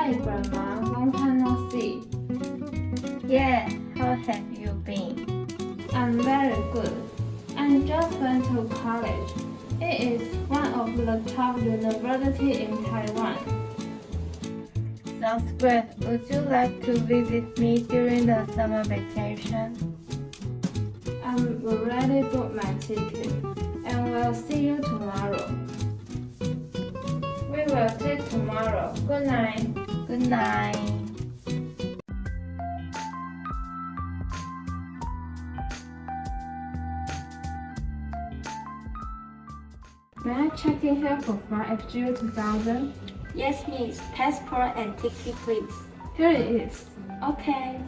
Hi, Grandma. Long time no see. Yeah, how have you been? I'm very good. I just went to college. It is one of the top universities in Taiwan. Sounds great. Would you like to visit me during the summer vacation? I'm already booked my ticket and will see you tomorrow. We will see tomorrow. Good night. Good night. May I check in here for flight FGU 2000? Yes, miss. Passport and ticket, please. Here it is. Okay.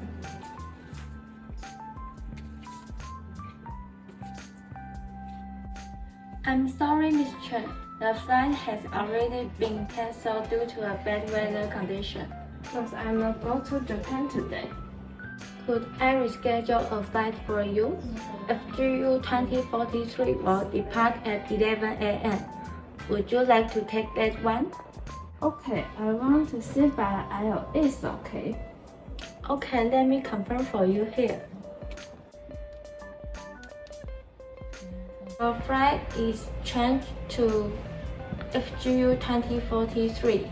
I'm sorry, Miss Chen. The flight has already been cancelled due to a bad weather condition. Because I will go to Japan today. Could I reschedule a flight for you? FGU 2043 will depart at 11 a.m. Would you like to take that one? Okay, I want to sit by the aisle. It's okay. Okay, let me confirm for you here. Your flight is changed to FGU 2043.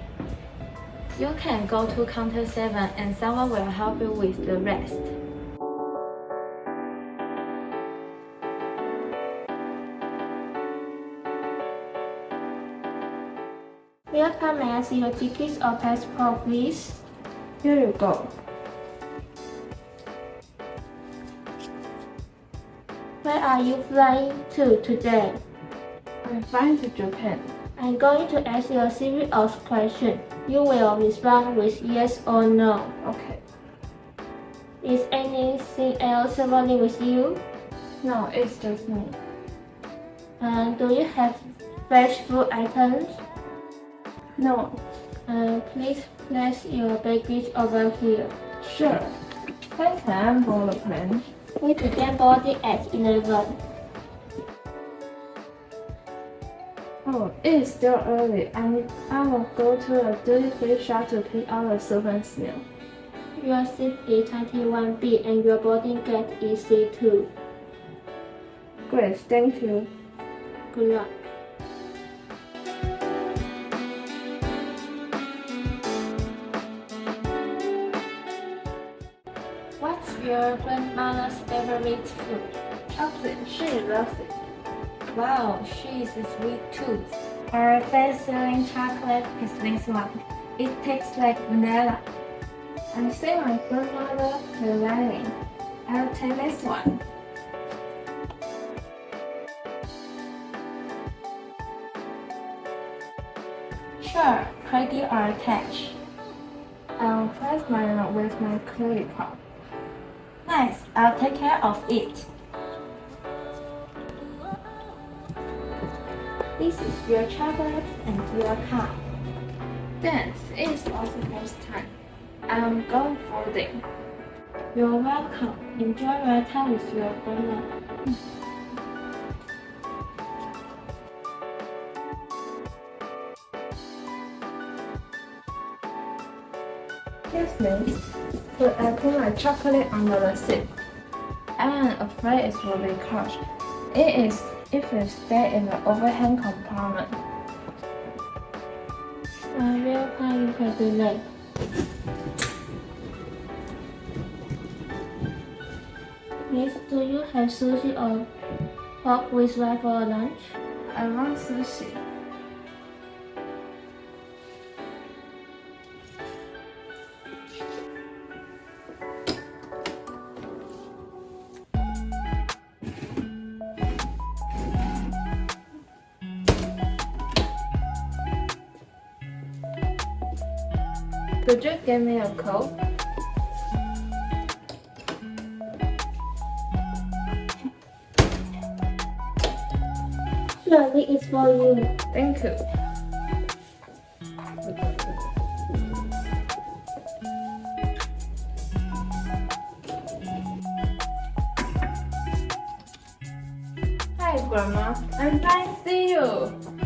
You can go to counter 7 and someone will help you with the rest. Welcome, may I see your tickets or passport, please? Here you go. Where are you flying to today? I'm flying to Japan. I'm going to ask you a series of questions. You will respond with yes or no. Okay. Is anything else traveling with you? No, it's just me. Do you have fresh food items? No. Please place your baggage over here. Sure. When can I board the plane? We begin boarding at 11. Oh, it's still early. I will go to a duty-free shop to pick out a souvenir. Your seat is 21B and your boarding gate is C2. Great, thank you. Good luck. What's your grandmother's favorite food? Chocolate, she loves it. Wow, she is a sweet tooth. Our best-selling chocolate is this one. It tastes like vanilla. I see my grandmother will like it. I'll take this one. Sure, credit or cash? I'll press mine with my credit card. Nice, I'll take care of it. This is your chocolate and your card. Thanks, it's also first time. I'm going boarding. You're welcome. Enjoy your time with your grandma. Yes, miss. Could I put my chocolate under the seat? I'm afraid it will be crushed. It is if you stay in the overhang compartment. Welcome, you can do that. Miss, do you have sushi or pork with rice for lunch? I want sushi. Could you give me a Coke? Surely it's for you. Thank you. Hi, Grandma. I'm fine to see you.